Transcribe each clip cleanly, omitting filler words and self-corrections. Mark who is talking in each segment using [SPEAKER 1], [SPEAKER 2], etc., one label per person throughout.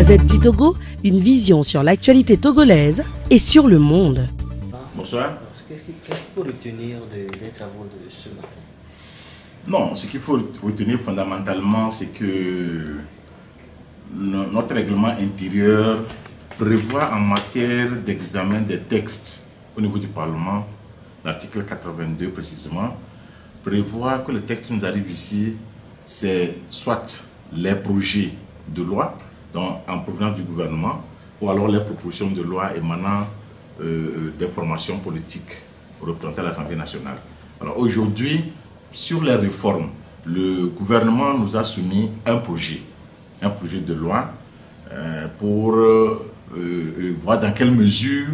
[SPEAKER 1] Gazette du Togo, une vision sur l'actualité togolaise et sur le monde.
[SPEAKER 2] Bonsoir.
[SPEAKER 3] Qu'est-ce qu'il faut retenir des travaux de ce matin?
[SPEAKER 2] Non, ce qu'il faut retenir fondamentalement, c'est que notre règlement intérieur prévoit en matière d'examen des textes au niveau du Parlement, l'article 82 précisément, prévoit que le texte qui nous arrive ici, c'est soit les projets de loi en provenance du gouvernement, ou alors les propositions de loi émanant des formations politiques représentées à l'Assemblée nationale. Alors aujourd'hui, sur les réformes, le gouvernement nous a soumis un projet de loi pour voir dans quelle mesure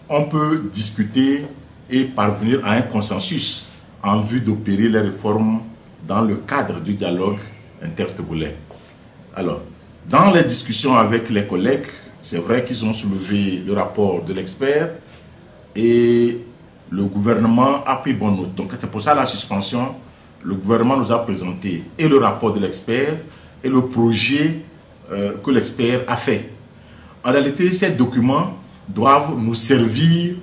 [SPEAKER 2] on peut discuter et parvenir à un consensus en vue d'opérer les réformes dans le cadre du dialogue intertogolais. Alors, dans les discussions avec les collègues, c'est vrai qu'ils ont soulevé le rapport de l'expert et le gouvernement a pris bonne note. Donc c'est pour ça la suspension. Le gouvernement nous a présenté et le rapport de l'expert et le projet que l'expert a fait. En réalité, ces documents doivent nous servir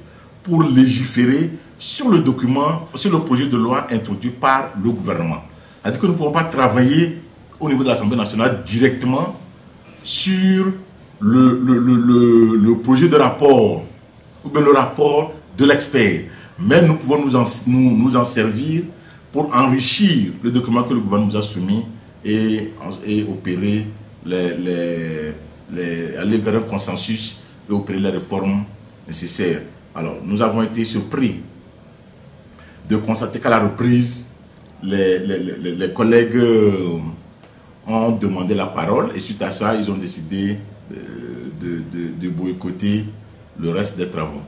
[SPEAKER 2] pour légiférer sur le document, sur le projet de loi introduit par le gouvernement. C'est-à-dire que nous ne pouvons pas travailler au niveau de l'Assemblée nationale directement sur le projet de rapport ou bien le rapport de l'expert. Mais nous pouvons nous en servir pour enrichir le document que le gouvernement nous a soumis et opérer aller vers un consensus et opérer les réformes nécessaires. Alors, nous avons été surpris de constater qu'à la reprise, les collègues ont demandé la parole et suite à ça, ils ont décidé de boycotter le reste des travaux.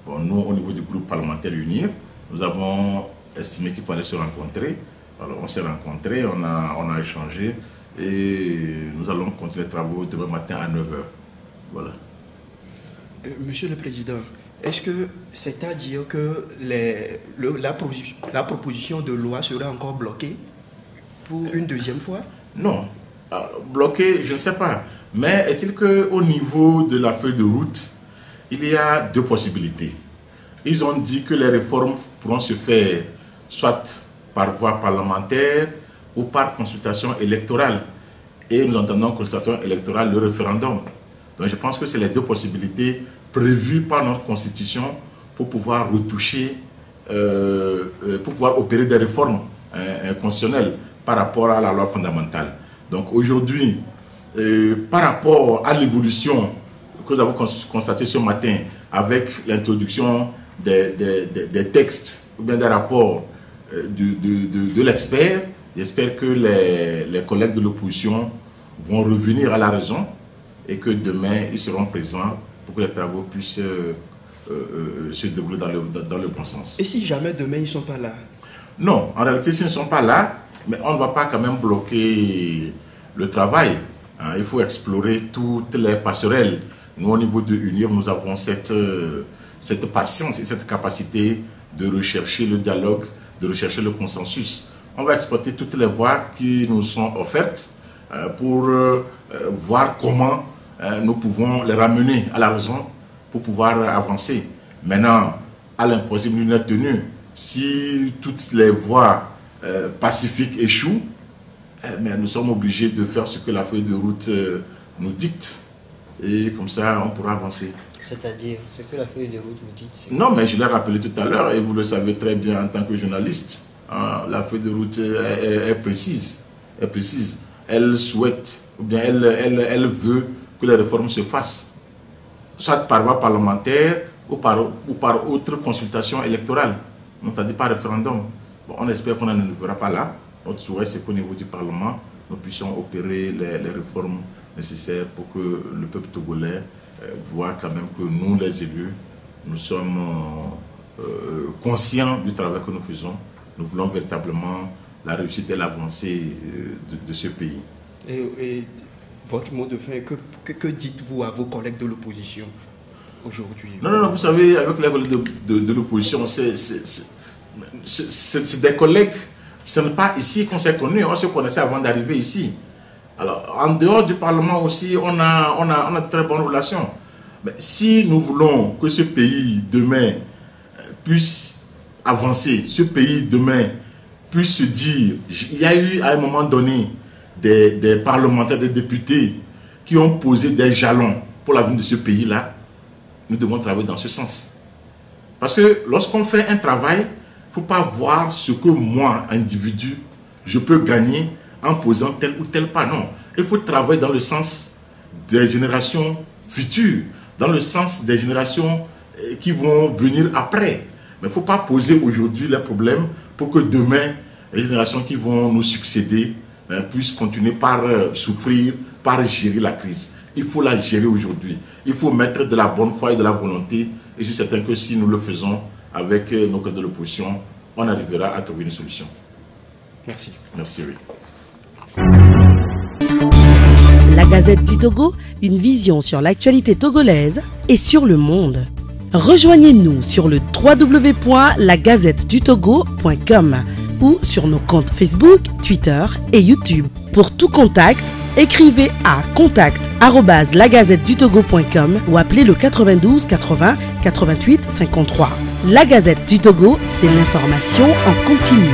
[SPEAKER 2] Bon, nous, au niveau du groupe parlementaire UNIR, nous avons estimé qu'il fallait se rencontrer. Alors, on s'est rencontrés, on a échangé et nous allons continuer les travaux demain matin à 9h. Voilà.
[SPEAKER 4] Monsieur le Président, est-ce que c'est à dire que la proposition de loi sera encore bloquée pour une deuxième fois?
[SPEAKER 2] Non. Bloquée, je ne sais pas. Mais est-il qu'au niveau de la feuille de route, il y a deux possibilités. Ils ont dit que les réformes pourront se faire soit par voie parlementaire ou par consultation électorale. Et nous entendons consultation électorale, le référendum. Donc je pense que c'est les deux possibilités prévues par notre Constitution pour pouvoir retoucher, pour pouvoir opérer des réformes constitutionnelles par rapport à la loi fondamentale. Donc aujourd'hui, par rapport à l'évolution que nous avons constatée ce matin avec l'introduction des textes ou bien des rapports de l'expert, j'espère que les collègues de l'opposition vont revenir à la raison et que demain ils seront présents pour que les travaux puissent se dérouler dans le bon sens.
[SPEAKER 4] Et si jamais demain ils ne sont pas là?
[SPEAKER 2] Non, en réalité s'ils ne sont pas là, mais on ne va pas quand même bloquer le travail. Il faut explorer toutes les passerelles. Nous, au niveau de UNIR, nous avons cette patience et cette capacité de rechercher le dialogue, de rechercher le consensus. On va exploiter toutes les voies qui nous sont offertes pour voir comment nous pouvons les ramener à la raison pour pouvoir avancer. Maintenant, à l'impossible nul n'est tenu. Si toutes les voies pacifiques échouent, mais nous sommes obligés de faire ce que la feuille de route nous dicte. Et comme ça, on pourra avancer.
[SPEAKER 3] C'est-à-dire, ce que la feuille de route vous dit, c'est...
[SPEAKER 2] Non, mais je l'ai rappelé tout à l'heure, et vous le savez très bien en tant que journaliste. La feuille de route est précise. Elle souhaite, ou bien elle veut que les réformes se fassent, soit par voie parlementaire ou par autre consultation électorale. Donc, c'est-à-dire par référendum. Bon, on espère qu'on ne le verra pas là. Notre souhait, c'est qu'au niveau du Parlement, nous puissions opérer les réformes nécessaires pour que le peuple togolais voit quand même que nous, les élus, nous sommes conscients du travail que nous faisons. Nous voulons véritablement la réussite et l'avancée de ce pays.
[SPEAKER 4] Et votre mot de fin, que dites-vous à vos collègues de l'opposition aujourd'hui?
[SPEAKER 2] Non, vous savez, avec les collègues de l'opposition, c'est des collègues, ce n'est pas ici qu'on s'est connus, on se connaissait avant d'arriver ici. Alors, en dehors du Parlement aussi, on a de très bonnes relations. Mais si nous voulons que ce pays demain puisse avancer, ce pays demain puisse se dire, il y a eu à un moment donné des parlementaires, des députés qui ont posé des jalons pour l'avenir de ce pays-là, nous devons travailler dans ce sens. Parce que lorsqu'on fait un travail, il ne faut pas voir ce que moi, individu, je peux gagner en posant tel ou tel pas. Non, il faut travailler dans le sens des générations futures, dans le sens des générations qui vont venir après. Mais il ne faut pas poser aujourd'hui les problèmes pour que demain, les générations qui vont nous succéder puissent continuer par souffrir, par gérer la crise. Il faut la gérer aujourd'hui. Il faut mettre de la bonne foi et de la volonté. Et je suis certain que si nous le faisons avec nos collègues de l'opposition, on arrivera à trouver une solution.
[SPEAKER 4] Merci.
[SPEAKER 2] Merci, oui.
[SPEAKER 1] La Gazette du Togo, une vision sur l'actualité togolaise et sur le monde. Rejoignez-nous sur le www.lagazettedutogo.com ou sur nos comptes Facebook, Twitter et YouTube. Pour tout contact, écrivez à contact@lagazettedutogo.com ou appelez le 92 80 88 53. La Gazette du Togo, c'est l'information en continu.